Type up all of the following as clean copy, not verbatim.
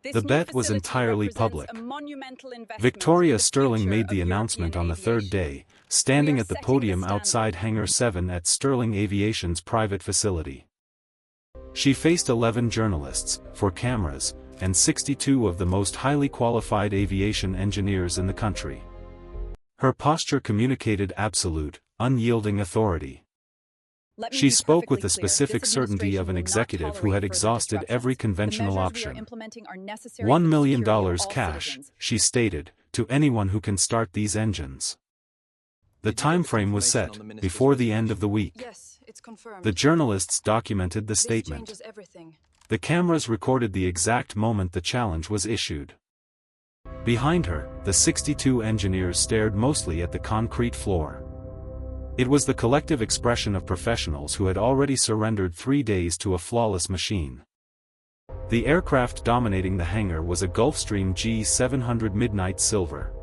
The bet was entirely public. Victoria Sterling made the announcement on the third day, standing at the podium outside Hangar 7 at Sterling Aviation's private facility. She faced 11 journalists, 4 cameras, and 62 of the most highly qualified aviation engineers in the country. Her posture communicated absolute, unyielding authority. She spoke with the specific certainty of an executive who had exhausted every conventional option. $1 million cash, she stated, to anyone who can start these engines. The time frame was set, before the end of the week. The journalists documented the statement. The cameras recorded the exact moment the challenge was issued. Behind her, the 62 engineers stared mostly at the concrete floor. It was the collective expression of professionals who had already surrendered 3 days to a flawless machine. The aircraft dominating the hangar was a Gulfstream G700 Midnight Silver.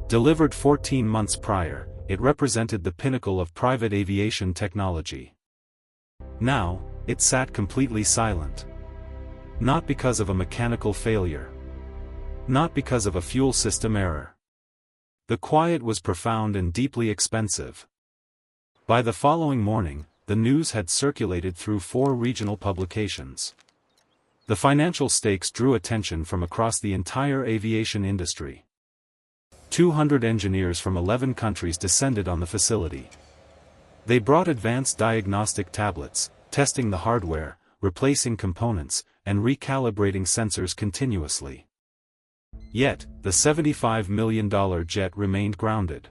Delivered 14 months prior, it represented the pinnacle of private aviation technology. Now, it sat completely silent. Not because of a mechanical failure. Not because of a fuel system error. The quiet was profound and deeply expensive. By the following morning, the news had circulated through 4 regional publications. The financial stakes drew attention from across the entire aviation industry. 200 engineers from 11 countries descended on the facility. They brought advanced diagnostic tablets, testing the hardware, replacing components, and recalibrating sensors continuously. Yet, the $75 million jet remained grounded.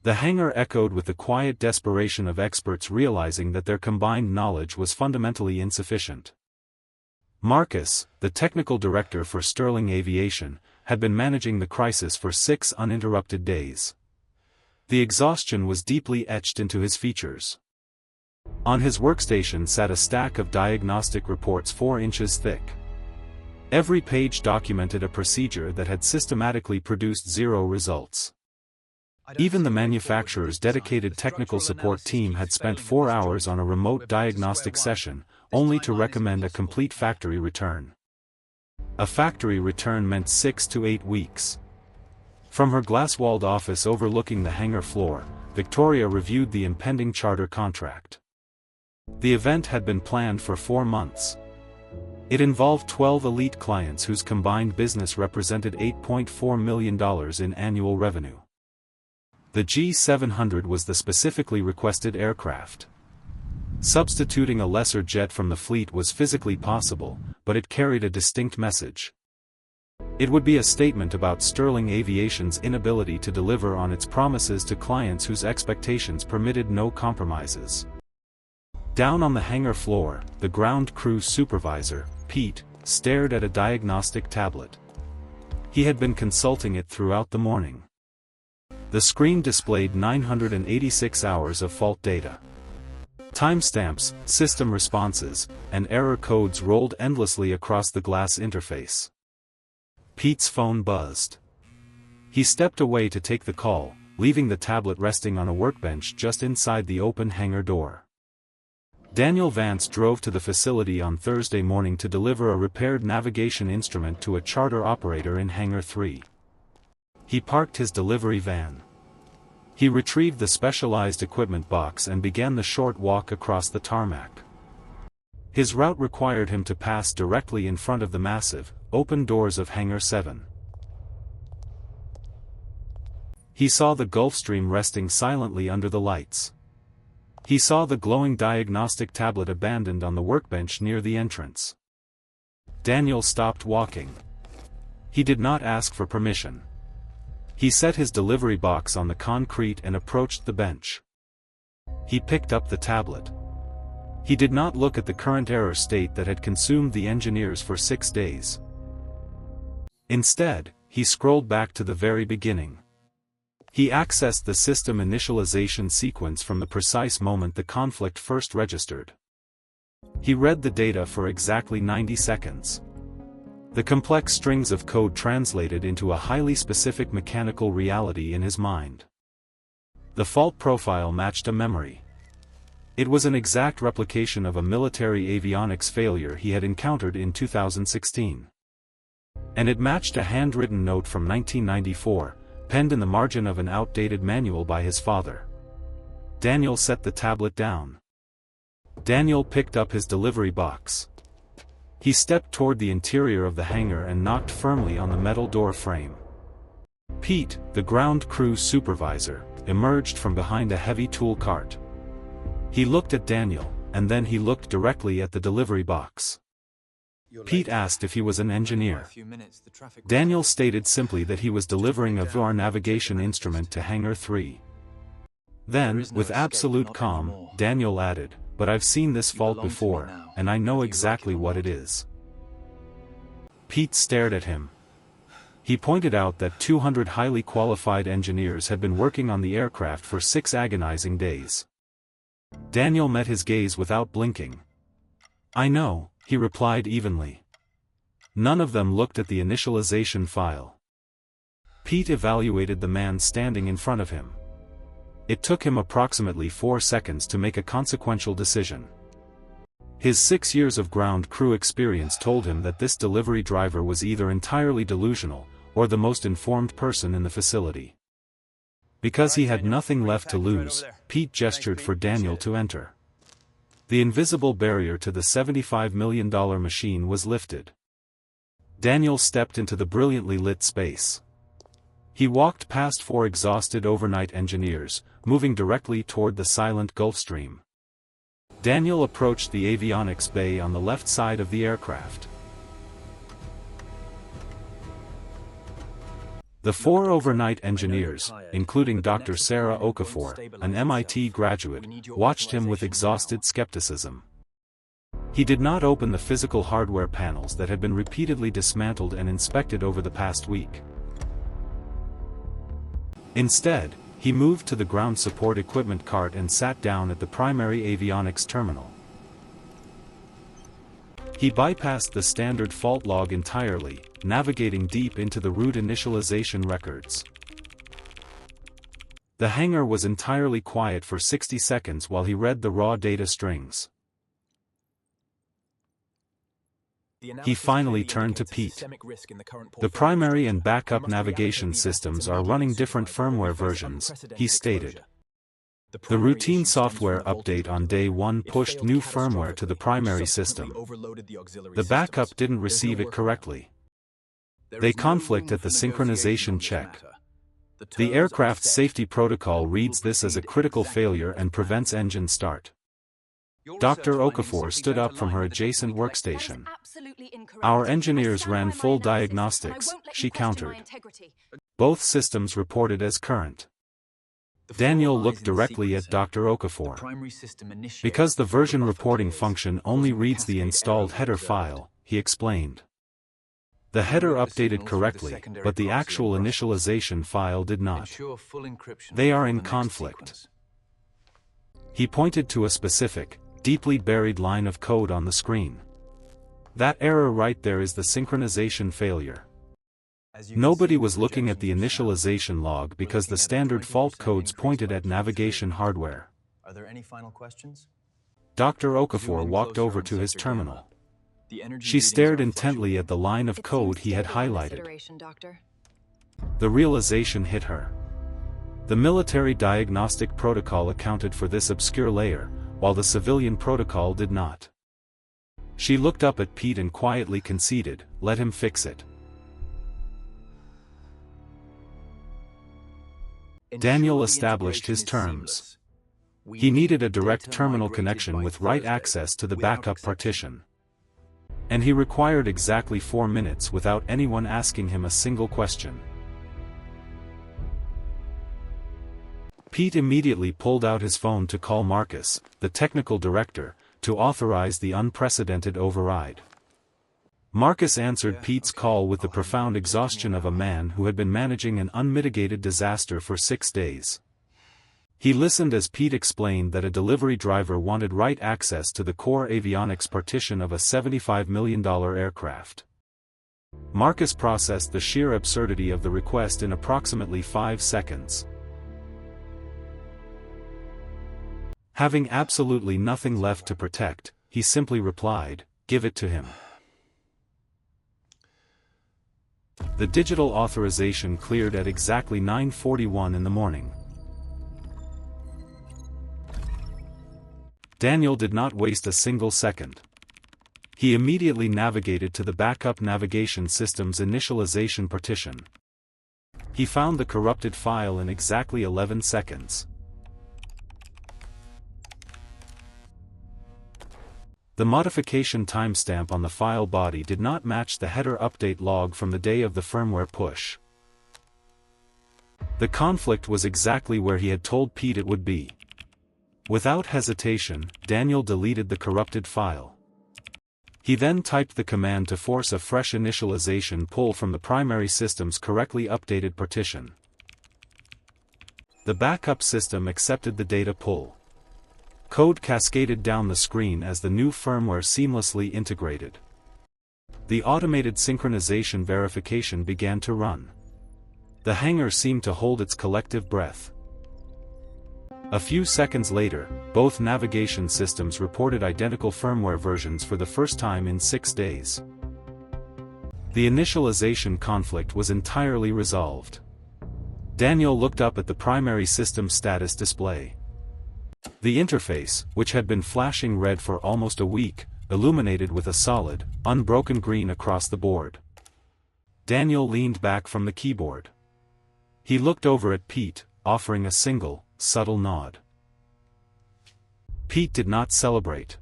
The hangar echoed with the quiet desperation of experts realizing that their combined knowledge was fundamentally insufficient. Marcus, the technical director for Sterling Aviation, had been managing the crisis for 6 uninterrupted days. The exhaustion was deeply etched into his features. On his workstation sat a stack of diagnostic reports 4 inches thick. Every page documented a procedure that had systematically produced 0 results. Even the manufacturer's dedicated technical support team had spent 4 hours on a remote diagnostic session, only to recommend a complete factory return. A factory return meant 6 to 8 weeks. From her glass-walled office overlooking the hangar floor, Victoria reviewed the impending charter contract. The event had been planned for 4 months. It involved 12 elite clients whose combined business represented $8.4 million in annual revenue. The G700 was the specifically requested aircraft. Substituting a lesser jet from the fleet was physically possible, but it carried a distinct message. It would be a statement about Sterling Aviation's inability to deliver on its promises to clients whose expectations permitted no compromises. Down on the hangar floor, the ground crew supervisor, Pete, stared at a diagnostic tablet. He had been consulting it throughout the morning. The screen displayed 986 hours of fault data. Timestamps, system responses, and error codes rolled endlessly across the glass interface. Pete's phone buzzed. He stepped away to take the call, leaving the tablet resting on a workbench just inside the open hangar door. Daniel Vance drove to the facility on Thursday morning to deliver a repaired navigation instrument to a charter operator in Hangar 3. He parked his delivery van. He retrieved the specialized equipment box and began the short walk across the tarmac. His route required him to pass directly in front of the massive, open doors of Hangar 7. He saw the Gulfstream resting silently under the lights. He saw the glowing diagnostic tablet abandoned on the workbench near the entrance. Daniel stopped walking. He did not ask for permission. He set his delivery box on the concrete and approached the bench. He picked up the tablet. He did not look at the current error state that had consumed the engineers for 6 days. Instead, he scrolled back to the very beginning. He accessed the system initialization sequence from the precise moment the conflict first registered. He read the data for exactly 90 seconds. The complex strings of code translated into a highly specific mechanical reality in his mind. The fault profile matched a memory. It was an exact replication of a military avionics failure he had encountered in 2016. And it matched a handwritten note from 1994, penned in the margin of an outdated manual by his father. Daniel set the tablet down. Daniel picked up his delivery box. He stepped toward the interior of the hangar and knocked firmly on the metal door frame. Pete, the ground crew supervisor, emerged from behind a heavy tool cart. He looked at Daniel, and then he looked directly at the delivery box. Pete asked if he was an engineer. Daniel stated simply that he was delivering a VR navigation instrument to Hangar 3. Then, with absolute calm, Daniel added, "But I've seen this fault before, and I know exactly what it is." Pete stared at him. He pointed out that 200 highly qualified engineers had been working on the aircraft for 6 agonizing days. Daniel met his gaze without blinking. "I know," he replied evenly. None of them looked at the initialization file. Pete evaluated the man standing in front of him. It took him approximately 4 seconds to make a consequential decision. His 6 years of ground crew experience told him that this delivery driver was either entirely delusional, or the most informed person in the facility. Because he had nothing left to lose, Pete gestured for Daniel to enter. The invisible barrier to the $75 million machine was lifted. Daniel stepped into the brilliantly lit space. He walked past 4 exhausted overnight engineers, moving directly toward the silent Gulfstream. Daniel approached the avionics bay on the left side of the aircraft. The 4 overnight engineers, including Dr. Sarah Okafor, an MIT graduate, watched him with exhausted skepticism. He did not open the physical hardware panels that had been repeatedly dismantled and inspected over the past week. Instead, he moved to the ground support equipment cart and sat down at the primary avionics terminal. He bypassed the standard fault log entirely, navigating deep into the root initialization records. The hangar was entirely quiet for 60 seconds while he read the raw data strings. He finally turned to Pete. "The primary and backup navigation systems are running different firmware versions," he stated. "The routine software update on day 1 pushed new firmware to the primary system. The backup didn't receive it correctly. They conflict at the synchronization check. The aircraft's safety protocol reads this as a critical failure and prevents engine start." Dr. Okafor stood up from her adjacent workstation. "Our engineers ran full diagnostics," she countered. "Both systems reported as current." Daniel looked directly at Dr. Okafor. "Because the version reporting function only reads the installed header file," he explained. "The header updated correctly, but the actual initialization file did not. They are in conflict." He pointed to a specific, deeply buried line of code on the screen. "That error right there is the synchronization failure." Nobody was looking at the initialization log because the standard fault codes pointed at navigation hardware. Are there any final questions? Dr. Okafor walked over to his terminal. She stared intently at the line of code he had highlighted. The realization hit her. The military diagnostic protocol accounted for this obscure layer, while the civilian protocol did not. She looked up at Pete and quietly conceded, "Let him fix it." Daniel established his terms. He needed a direct terminal connection with write access to the backup partition. And he required exactly 4 minutes without anyone asking him a single question. Pete immediately pulled out his phone to call Marcus, the technical director, to authorize the unprecedented override. Marcus answered Pete's call with the profound exhaustion of a man who had been managing an unmitigated disaster for 6 days. He listened as Pete explained that a delivery driver wanted write access to the core avionics partition of a $75 million aircraft. Marcus processed the sheer absurdity of the request in approximately 5 seconds. Having absolutely nothing left to protect, he simply replied, "Give it to him." The digital authorization cleared at exactly 9:41 in the morning. Daniel did not waste a single second. He immediately navigated to the backup navigation system's initialization partition. He found the corrupted file in exactly 11 seconds. The modification timestamp on the file body did not match the header update log from the day of the firmware push. The conflict was exactly where he had told Pete it would be. Without hesitation, Daniel deleted the corrupted file. He then typed the command to force a fresh initialization pull from the primary system's correctly updated partition. The backup system accepted the data pull. Code cascaded down the screen as the new firmware seamlessly integrated. The automated synchronization verification began to run. The hangar seemed to hold its collective breath. A few seconds later, both navigation systems reported identical firmware versions for the first time in 6 days. The initialization conflict was entirely resolved. Daniel looked up at the primary system status display. The interface, which had been flashing red for almost a week, illuminated with a solid, unbroken green across the board. Daniel leaned back from the keyboard. He looked over at Pete, offering a single, subtle nod. Pete did not celebrate.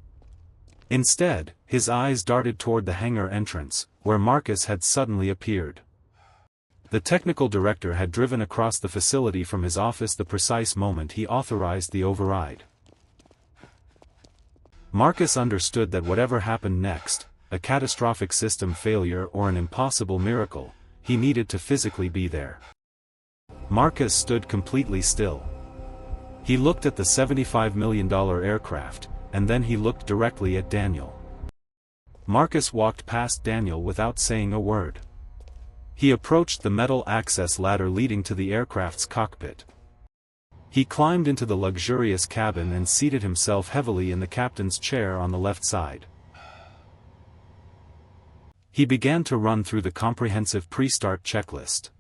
Instead, his eyes darted toward the hangar entrance, where Marcus had suddenly appeared. The technical director had driven across the facility from his office the precise moment he authorized the override. Marcus understood that whatever happened next, a catastrophic system failure or an impossible miracle, he needed to physically be there. Marcus stood completely still. He looked at the $75 million aircraft, and then he looked directly at Daniel. Marcus walked past Daniel without saying a word. He approached the metal access ladder leading to the aircraft's cockpit. He climbed into the luxurious cabin and seated himself heavily in the captain's chair on the left side. He began to run through the comprehensive pre-start checklist.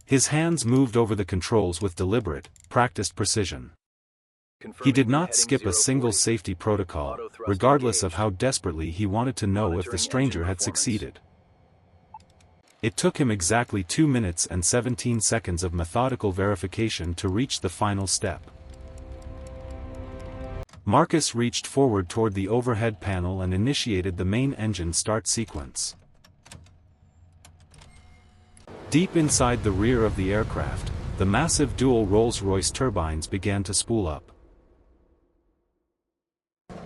His hands moved over the controls with deliberate, practiced precision. He did not skip a single safety protocol, regardless of how desperately he wanted to know if the stranger had succeeded. It took him exactly 2 minutes and 17 seconds of methodical verification to reach the final step. Marcus reached forward toward the overhead panel and initiated the main engine start sequence. Deep inside the rear of the aircraft, the massive dual Rolls-Royce turbines began to spool up.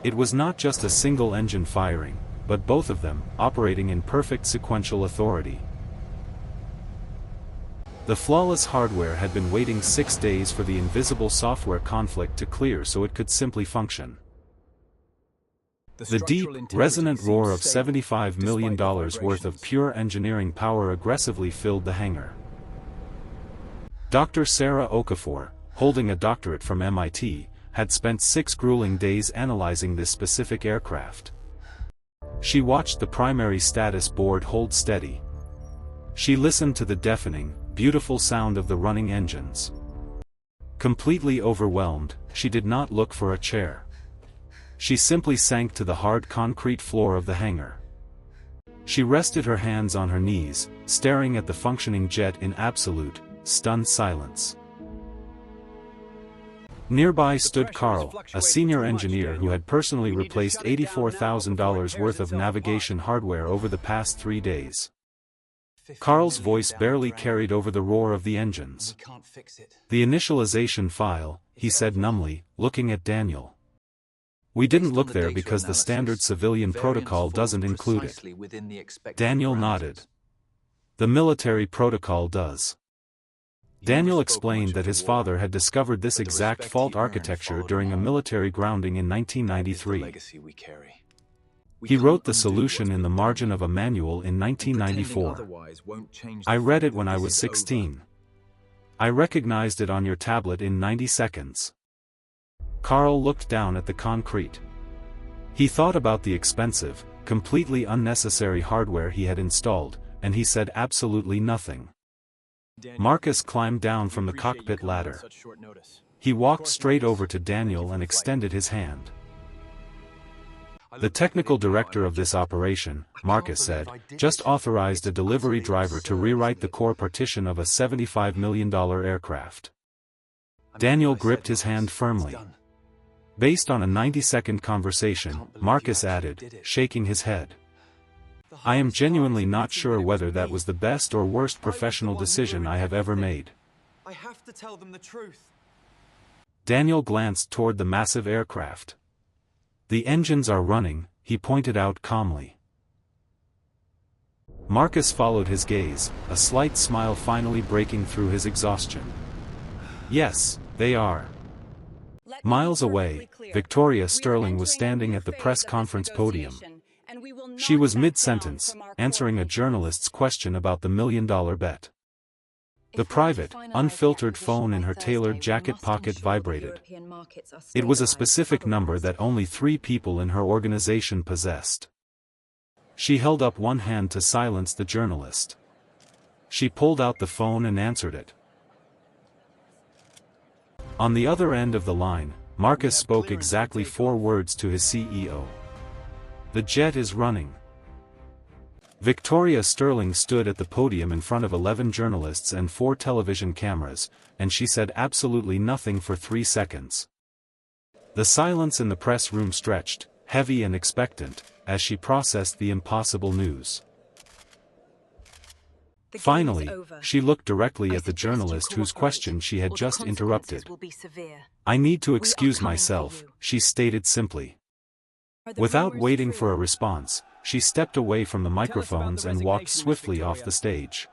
It was not just a single engine firing, but both of them, operating in perfect sequential authority. The flawless hardware had been waiting 6 days for the invisible software conflict to clear so it could simply function. The deep, resonant roar of $75 million worth of pure engineering power aggressively filled the hangar. Dr. Sarah Okafor, holding a doctorate from MIT, had spent 6 grueling days analyzing this specific aircraft. She watched the primary status board hold steady. She listened to the deafening, beautiful sound of the running engines. Completely overwhelmed, she did not look for a chair. She simply sank to the hard concrete floor of the hangar. She rested her hands on her knees, staring at the functioning jet in absolute, stunned silence. Nearby stood Carl, a senior engineer who had personally replaced $84,000 worth of navigation hardware over the past 3 days. Carl's voice barely carried over the roar of the engines. "The initialization file," he said numbly, looking at Daniel. "We didn't look there because the standard civilian protocol doesn't include it." Daniel nodded. "The military protocol does." Daniel explained that his father had discovered this exact fault architecture during a military grounding in 1993. He wrote the solution in the margin of a manual in 1994. "I read it when I was 16. I recognized it on your tablet in 90 seconds. Carl looked down at the concrete. He thought about the expensive, completely unnecessary hardware he had installed, and he said absolutely nothing. Marcus climbed down from the cockpit ladder. He walked straight over to Daniel and extended his hand. The technical director of this operation, Marcus said, just authorized a delivery driver to rewrite the core partition of a $75 million aircraft. Daniel gripped his hand firmly. Based on a 90-second conversation, Marcus added, shaking his head. I am genuinely not sure whether that was the best or worst professional decision I have ever made. I have to tell them the truth. Daniel glanced toward the massive aircraft. The engines are running, he pointed out calmly. Marcus followed his gaze, a slight smile finally breaking through his exhaustion. Yes, they are. Miles away, Victoria Sterling was standing at the press conference podium. She was mid-sentence, answering a journalist's question about the million-dollar bet. The private, unfiltered phone in her tailored jacket pocket vibrated. It was a specific number that only 3 people in her organization possessed. She held up one hand to silence the journalist. She pulled out the phone and answered it. On the other end of the line, Marcus spoke exactly 4 words to his CEO. The jet is running. Victoria Sterling stood at the podium in front of 11 journalists and 4 television cameras, and she said absolutely nothing for 3 seconds. The silence in the press room stretched, heavy and expectant, as she processed the impossible news. Finally, she looked directly at the journalist whose question she had just interrupted. I need to excuse myself, she stated simply. Without waiting for a response, she stepped away from the microphones and walked swiftly off the stage.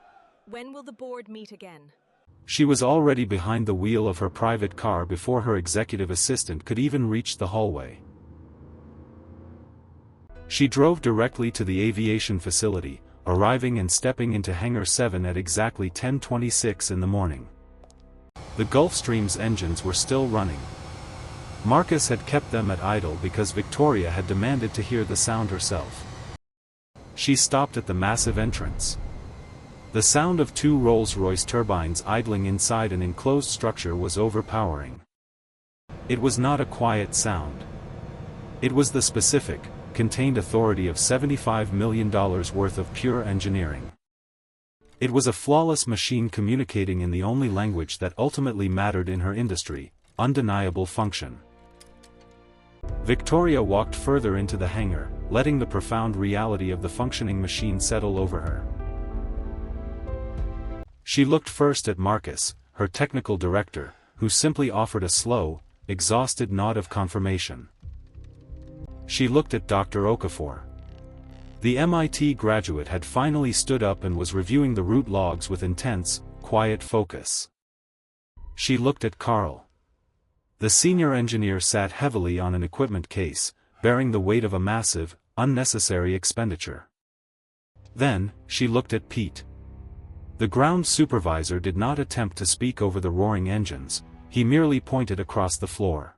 When will the board meet again? She was already behind the wheel of her private car before her executive assistant could even reach the hallway. She drove directly to the aviation facility, arriving and stepping into Hangar 7 at exactly 10:26 in the morning. The Gulfstream's engines were still running. Marcus had kept them at idle because Victoria had demanded to hear the sound herself. She stopped at the massive entrance. The sound of 2 Rolls-Royce turbines idling inside an enclosed structure was overpowering. It was not a quiet sound. It was the specific, contained authority of $75 million worth of pure engineering. It was a flawless machine communicating in the only language that ultimately mattered in her industry, undeniable function. Victoria walked further into the hangar, letting the profound reality of the functioning machine settle over her. She looked first at Marcus, her technical director, who simply offered a slow, exhausted nod of confirmation. She looked at Dr. Okafor. The MIT graduate had finally stood up and was reviewing the route logs with intense, quiet focus. She looked at Carl. The senior engineer sat heavily on an equipment case, bearing the weight of a massive, unnecessary expenditure. Then, she looked at Pete. The ground supervisor did not attempt to speak over the roaring engines, he merely pointed across the floor.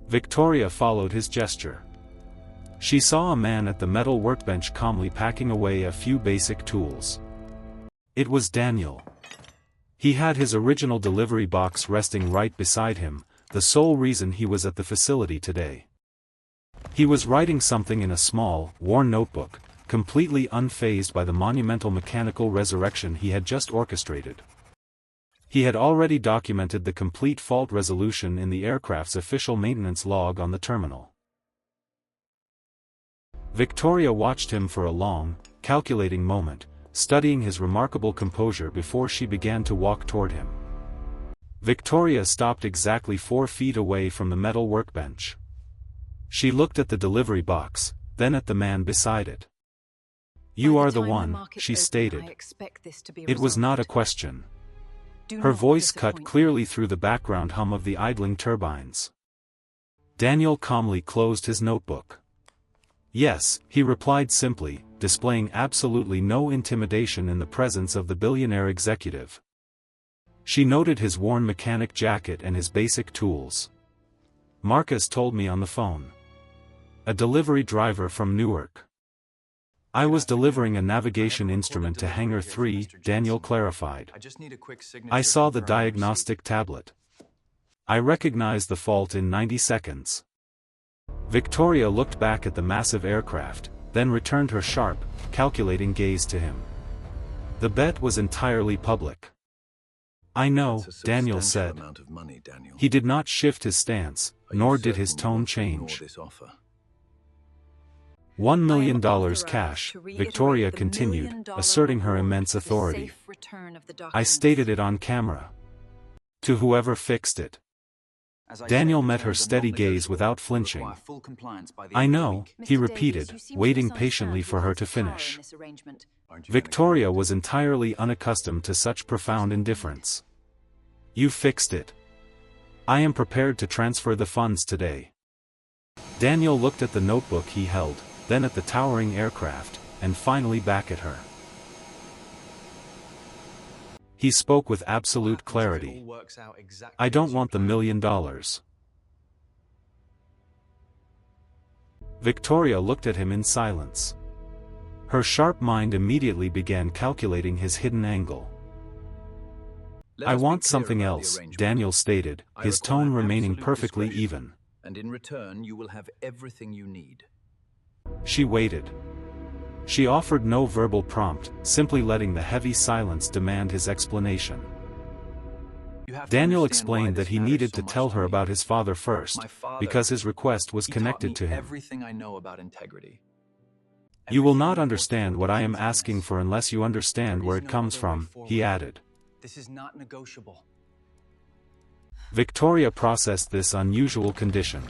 Victoria followed his gesture. She saw a man at the metal workbench calmly packing away a few basic tools. It was Daniel. He had his original delivery box resting right beside him, the sole reason he was at the facility today. He was writing something in a small, worn notebook, completely unfazed by the monumental mechanical resurrection he had just orchestrated. He had already documented the complete fault resolution in the aircraft's official maintenance log on the terminal. Victoria watched him for a long, calculating moment, studying his remarkable composure before she began to walk toward him. Victoria stopped exactly 4 feet away from the metal workbench. She looked at the delivery box, then at the man beside it. You are the one, she stated. It was not a question. Her voice cut clearly through the background hum of the idling turbines. Daniel calmly closed his notebook. Yes, he replied simply, displaying absolutely no intimidation in the presence of the billionaire executive. She noted his worn mechanic jacket and his basic tools. Marcus told me on the phone. A delivery driver from Newark. I was delivering a navigation instrument to Hangar 3, Daniel clarified. I just need a quick signature. I saw the confirming receipt. diagnostic tablet. I recognized the fault in 90 seconds. Victoria looked back at the massive aircraft, then returned her sharp, calculating gaze to him. The bet was entirely public. I know, Daniel said. Amount of money, Daniel. He did not shift his stance, Are you nor did his certain you tone want to ignore change. this offer? $1 million authorized cash, to reiterate Victoria the continued, million-dollar asserting her reward immense for the authority. safe return of the I documents. stated it on camera. To whoever fixed it. As I Daniel said, met her terms are steady gaze non-negotiable. without They flinching. require full compliance by the I end of the know, week. he Mr. repeated, Davies, you seem to waiting misunderstand patiently the for her to author's power in finish. this arrangement. Aren't you gonna Victoria comment? was entirely unaccustomed to such profound indifference. You fixed it. I am prepared to transfer the funds today. Daniel looked at the notebook he held, then at the towering aircraft, and finally back at her. He spoke with absolute clarity. I don't want the $1 million. Victoria looked at him in silence. Her sharp mind immediately began calculating his hidden angle. I want something else, Daniel stated, his tone remaining perfectly even. And in return, you will have everything you need. She waited. She offered no verbal prompt, simply letting the heavy silence demand his explanation. Daniel explained that he needed to tell her about his father first, because his request was connected to him. Everything I know about integrity. You will not understand what I am asking for unless you understand where it comes from, he added. This is not negotiable. Victoria processed this unusual condition.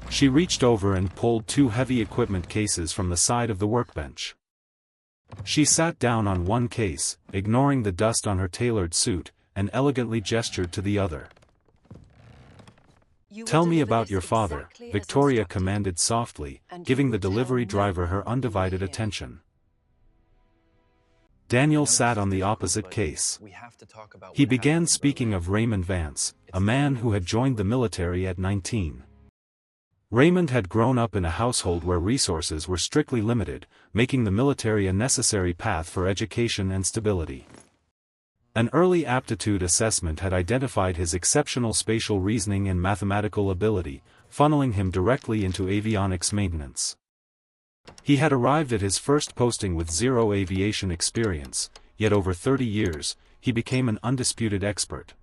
She reached over and pulled 2 heavy equipment cases from the side of the workbench. She sat down on one case, ignoring the dust on her tailored suit, and elegantly gestured to the other. Tell me about your father, Victoria commanded softly, giving the delivery driver her undivided attention. Daniel sat on the opposite case. He began speaking of Raymond Vance, a man who had joined the military at 19. Raymond had grown up in a household where resources were strictly limited, making the military a necessary path for education and stability. An early aptitude assessment had identified his exceptional spatial reasoning and mathematical ability, funneling him directly into avionics maintenance. He had arrived at his first posting with 0 aviation experience, yet over 30 years, he became an undisputed expert.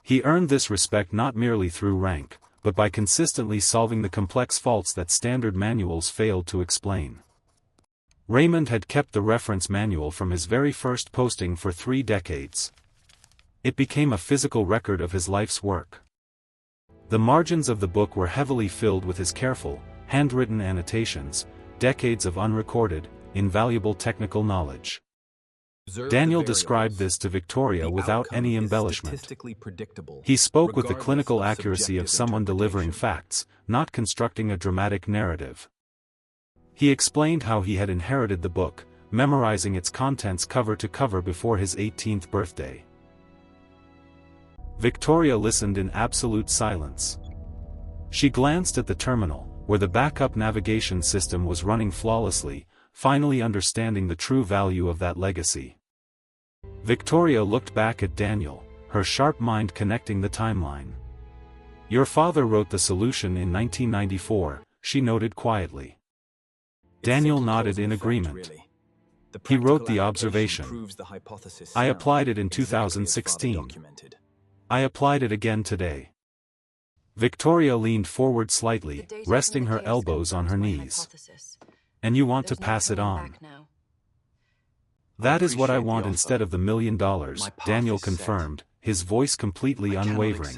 He earned this respect not merely through rank, but by consistently solving the complex faults that standard manuals failed to explain. Raymond had kept the reference manual from his very first posting for 3 decades. It became a physical record of his life's work. The margins of the book were heavily filled with his careful, handwritten annotations, decades of unrecorded, invaluable technical knowledge. Daniel described this to Victoria without any embellishment. He spoke with the clinical accuracy of someone delivering facts, not constructing a dramatic narrative. He explained how he had inherited the book, memorizing its contents cover to cover before his 18th birthday. Victoria listened in absolute silence. She glanced at the terminal, where the backup navigation system was running flawlessly, finally understanding the true value of that legacy. Victoria looked back at Daniel, her sharp mind connecting the timeline. Your father wrote the solution in 1994, she noted quietly. Daniel nodded in agreement. He wrote the observation. I applied it in 2016. I applied it again today. Victoria leaned forward slightly, resting her elbows on her knees. And you want to pass it on. That is what I want instead of the $1 million, Daniel confirmed, his voice completely unwavering.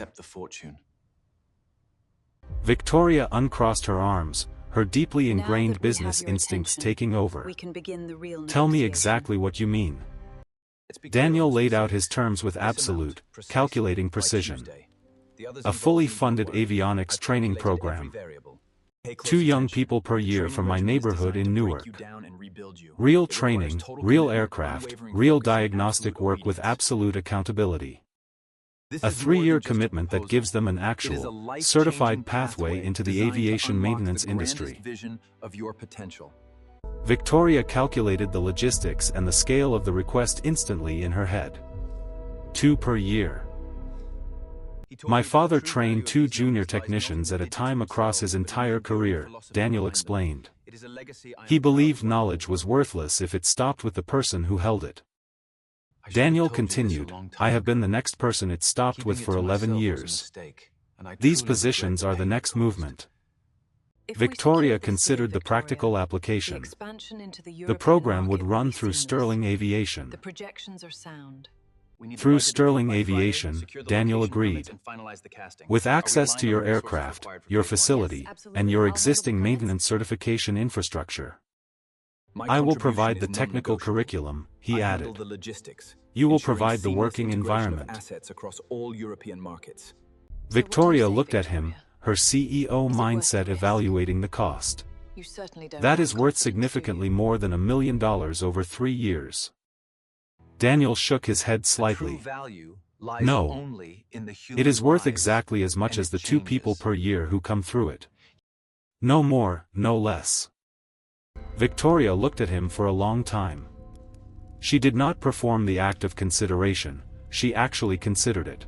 Victoria uncrossed her arms, her deeply ingrained business instincts taking over. Tell me exactly what you mean. Daniel laid out his terms with absolute, calculating precision. A fully funded avionics training program. 2 young people per year from my neighborhood in Newark. Real training, real aircraft, real diagnostic work with absolute accountability. A 3-year commitment that gives them an actual, certified pathway into the aviation maintenance industry. Victoria calculated the logistics and the scale of the request instantly in her head. 2 per year. My father trained 2 junior technicians at a time across his entire career, Daniel explained. He believed knowledge was worthless if it stopped with the person who held it. Daniel continued, I have been the next person it stopped with for 11 years. These positions are the next movement. Victoria considered the practical application. The program would run through Sterling Aviation. The projections are sound. Through Sterling Aviation, Daniel agreed. With access to your aircraft, your facility, and your existing maintenance certification infrastructure. I will provide the technical curriculum, he added. You will provide the working environment. Victoria looked at him, her CEO mindset evaluating the cost. That is worth significantly more than $1 million over 3 years. Daniel shook his head slightly. No. It is worth exactly as much as the 2 people per year who come through it. No more, no less. Victoria looked at him for a long time. She did not perform the act of consideration, she actually considered it.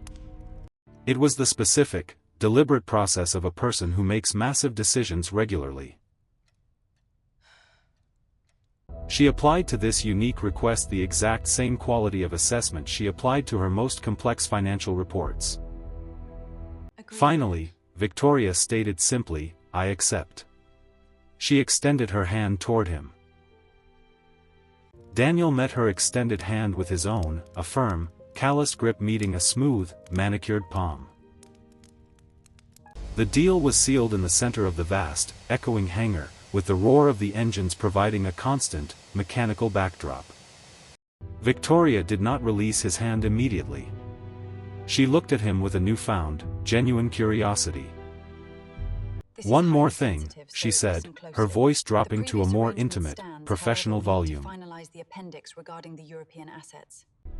It was the specific, deliberate process of a person who makes massive decisions regularly. She applied to this unique request the exact same quality of assessment she applied to her most complex financial reports. Finally, Victoria stated simply, I accept. She extended her hand toward him. Daniel met her extended hand with his own, a firm, calloused grip meeting a smooth, manicured palm. The deal was sealed in the center of the vast, echoing hangar, with the roar of the engines providing a constant, mechanical backdrop. Victoria did not release his hand immediately. She looked at him with a newfound, genuine curiosity. One more thing, she said, her voice dropping to a more intimate, professional volume.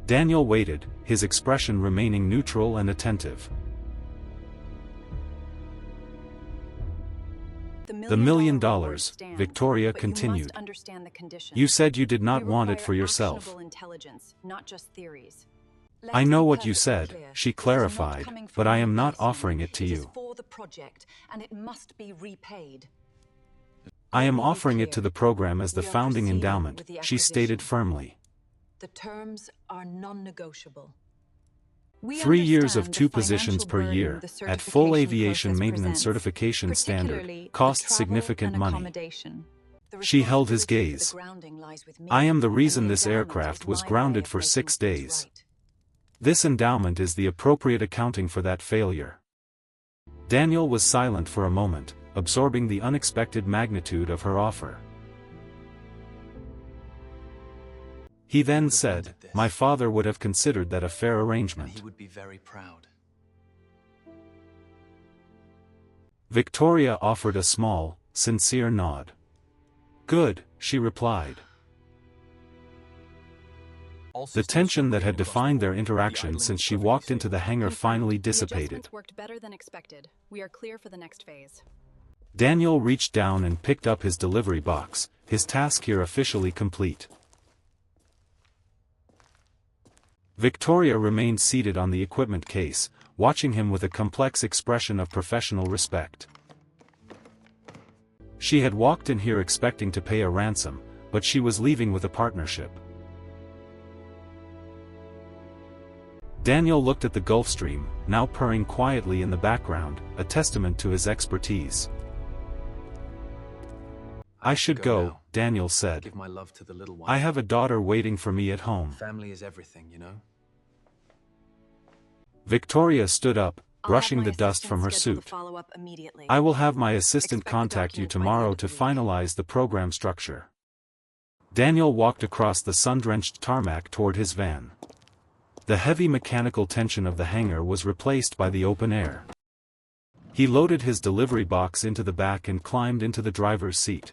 Daniel waited, his expression remaining neutral and attentive. The $1 million, Victoria continued. You said you did not want it for yourself. I know what you said, she clarified, but I am not offering it to you. I am offering it to the program as the founding endowment, she stated firmly. The terms are non-negotiable. 3 years of 2 positions per year, at full aviation maintenance certification standard, costs significant money. She held his gaze. I am the reason this aircraft was grounded for 6 days. This endowment is the appropriate accounting for that failure. Daniel was silent for a moment, absorbing the unexpected magnitude of her offer. He then said, my father would have considered that a fair arrangement. He would be very proud. Victoria offered a small, sincere nod. Good, she replied. The tension that had defined their interaction since she walked into the hangar finally dissipated. Worked better than expected. We are clear for the next phase. Daniel reached down and picked up his delivery box, his task here officially complete. Victoria remained seated on the equipment case, watching him with a complex expression of professional respect. She had walked in here expecting to pay a ransom, but she was leaving with a partnership. Daniel looked at the Gulfstream, now purring quietly in the background, a testament to his expertise. I should go, Daniel said. Give my love to the little one. I have a daughter waiting for me at home. Family is everything, you know? Victoria stood up, brushing the dust from her suit. I will have my assistant contact you tomorrow to finalize the program structure. Daniel walked across the sun-drenched tarmac toward his van. The heavy mechanical tension of the hangar was replaced by the open air. He loaded his delivery box into the back and climbed into the driver's seat.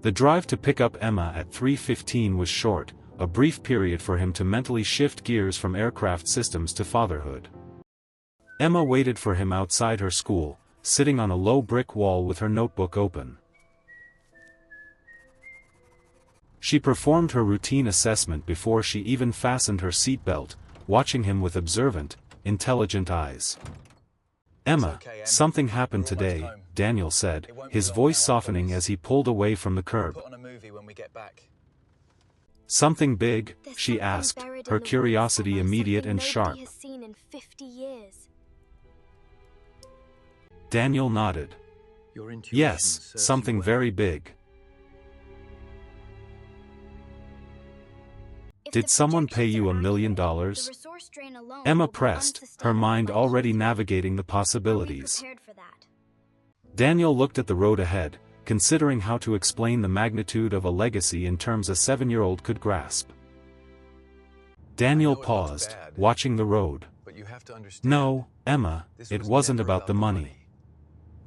The drive to pick up Emma at 3:15 was short, a brief period for him to mentally shift gears from aircraft systems to fatherhood. Emma waited for him outside her school, sitting on a low brick wall with her notebook open. She performed her routine assessment before she even fastened her seatbelt, watching him with observant, intelligent eyes. "Emma, something happened today," Daniel said, his voice softening as he pulled away from the curb. Put on a movie when we get back. "Something big?" she asked, her curiosity immediate and sharp. Has seen in 50 years. Daniel nodded. Your intuition "Yes, serves you something well. very big." "Did someone pay you $1 million?" Emma pressed, her mind already navigating the possibilities. Daniel looked at the road ahead, considering how to explain the magnitude of a legacy in terms a 7-year-old could grasp. Daniel paused, watching the road. But you have to understand. "No, Emma, This it was wasn't never about the money.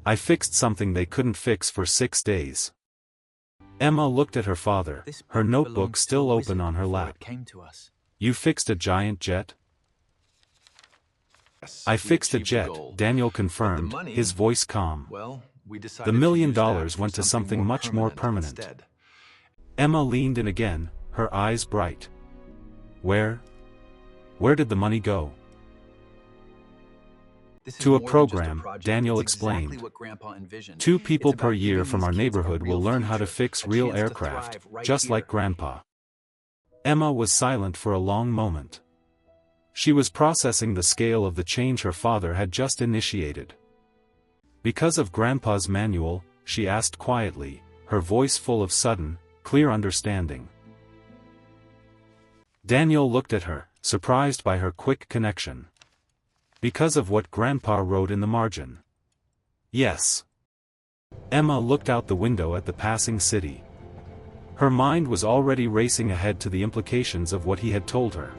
I fixed something they couldn't fix for 6 days." Emma looked at her father, This her book notebook belonged to still a open wizard on her before lap. it came to us. "You fixed a giant jet?" "I We fixed a achieved the jet," goal. Daniel But the confirmed, money- his voice calm. Well, we decided The to $1 million use that for went to something much more permanent. instead. Emma leaned in again, her eyes bright. Where did the money go?" This is "To a more than just program," project, Daniel it's exactly explained. what Grandpa envisioned. 2 people It's per about year giving from these our kids a neighborhood will real learn how to future, fix a real chance to aircraft, thrive right just here. like Grandpa. Emma was silent for a long moment. She was processing the scale of the change her father had just initiated. "Because of Grandpa's manual?" she asked quietly, her voice full of sudden, clear understanding. Daniel looked at her, surprised by her quick connection. "Because of what Grandpa wrote in the margin?" "Yes." Emma looked out the window at the passing city. Her mind was already racing ahead to the implications of what he had told her.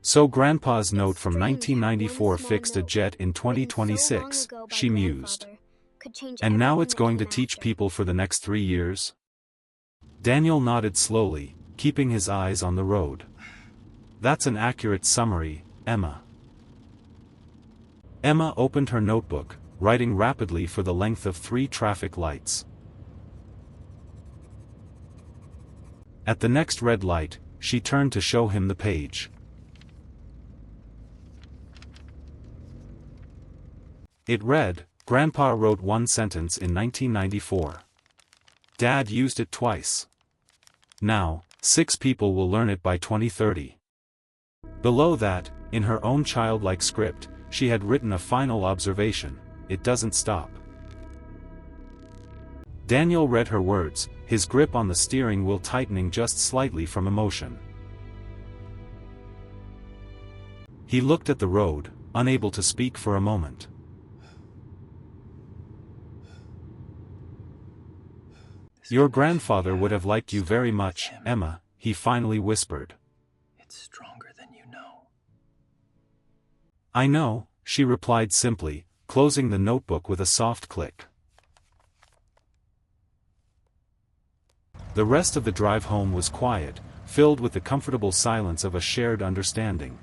"So Grandpa's note from 1994 fixed a jet in 2026, she mused. "And now it's going to teach people for the next 3 years?" Daniel nodded slowly, keeping his eyes on the road. "That's an accurate summary, Emma." Emma opened her notebook, writing rapidly for the length of 3 traffic lights. At the next red light, she turned to show him the page. It read, "Grandpa wrote one sentence in 1994. Dad used it twice. Now, 6 people will learn it by 2030. Below that, in her own childlike script, she had written a final observation: "It doesn't stop." Daniel read her words, his grip on the steering wheel tightening just slightly from emotion. He looked at the road, unable to speak for a moment. "Your grandfather would have liked you very much, Emma," he finally whispered. It's stronger than you know. "I know," she replied simply, closing the notebook with a soft click. The rest of the drive home was quiet, filled with the comfortable silence of a shared understanding.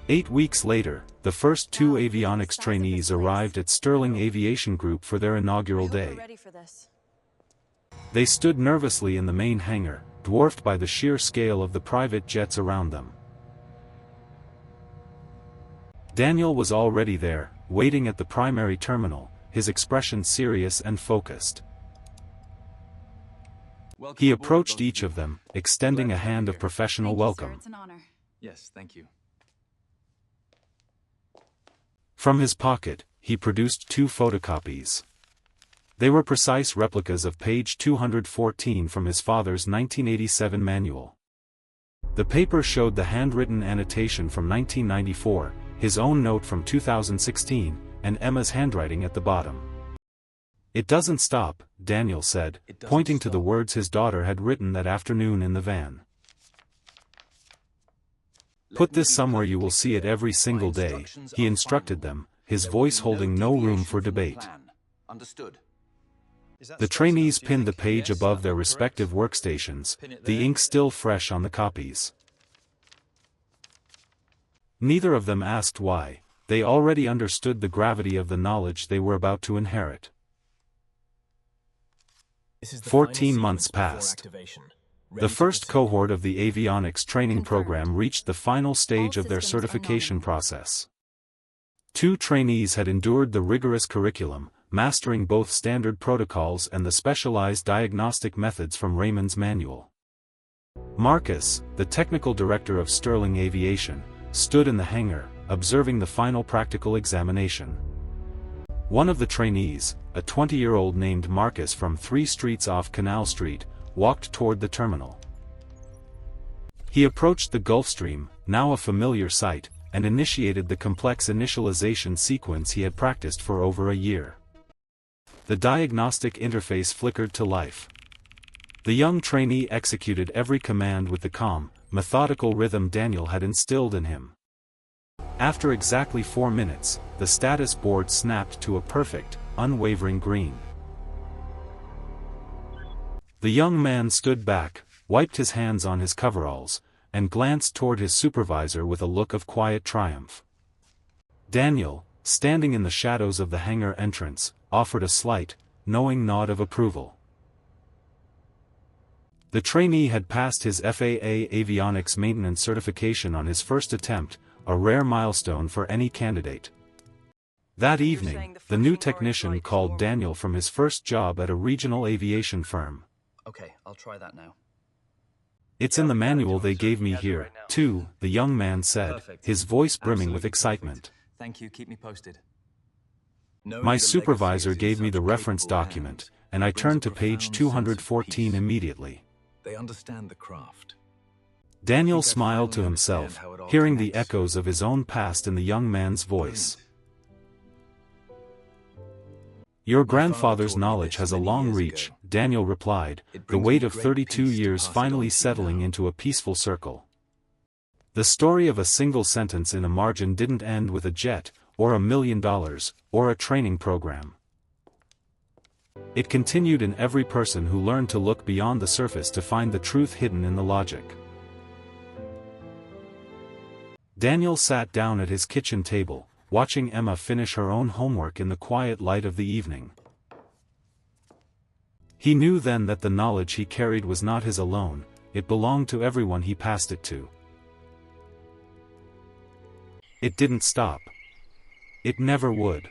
8 weeks later, the first 2 avionics trainees arrived at Sterling Aviation Group for their inaugural day. They stood nervously in the main hangar, dwarfed by the sheer scale of the private jets around them. Daniel was already there, waiting at the primary terminal, his expression serious and focused. He approached each of them, extending a hand of professional welcome. It's an honor. Yes, thank you. From his pocket, he produced 2 photocopies. They were precise replicas of page 214 from his father's 1987 manual. The paper showed the handwritten annotation from 1994, his own note from 2016, and Emma's handwriting at the bottom. "It doesn't stop," Daniel said, pointing to the words his daughter had written that afternoon in the van. "Put this somewhere you will see it every single day," he instructed them, his voice holding no room for debate. Understood. The trainees pinned the page above their respective workstations, the ink still fresh on the copies. Neither of them asked why, they already understood the gravity of the knowledge they were about to inherit. 14 months passed. The first cohort of the avionics training program reached the final stage of their certification process. 2 trainees had endured the rigorous curriculum, mastering both standard protocols and the specialized diagnostic methods from Raymond's manual. Marcus, the technical director of Sterling Aviation, stood in the hangar, observing the final practical examination. One of the trainees, a 20-year-old named Marcus from 3 streets off Canal Street, walked toward the terminal. He approached the Gulfstream, now a familiar sight, and initiated the complex initialization sequence he had practiced for over a year. The diagnostic interface flickered to life. The young trainee executed every command with the calm, methodical rhythm Daniel had instilled in him. After exactly 4 minutes, the status board snapped to a perfect, unwavering green. The young man stood back, wiped his hands on his coveralls, and glanced toward his supervisor with a look of quiet triumph. Daniel, standing in the shadows of the hangar entrance, offered a slight, knowing nod of approval. The trainee had passed his FAA avionics maintenance certification on his first attempt, a rare milestone for any candidate. That evening, the new technician called Daniel from his first job at a regional aviation firm. Okay, I'll try that now. "It's in the manual they gave me here, too," the young man said, his voice brimming with excitement. Thank you, keep me posted. "My supervisor gave me the reference document, and I turned to page 214 immediately." They understand the craft. Daniel smiled to himself, hearing the echoes of his own past in the young man's voice. "Your grandfather's knowledge has a long reach," Daniel replied, the weight of 32 years finally settling into a peaceful circle. The story of a single sentence in a margin didn't end with a jet, or $1 million, or a training program. It continued in every person who learned to look beyond the surface to find the truth hidden in the logic. Daniel sat down at his kitchen table, watching Emma finish her own homework in the quiet light of the evening. He knew then that the knowledge he carried was not his alone, it belonged to everyone he passed it to. It didn't stop. It never would.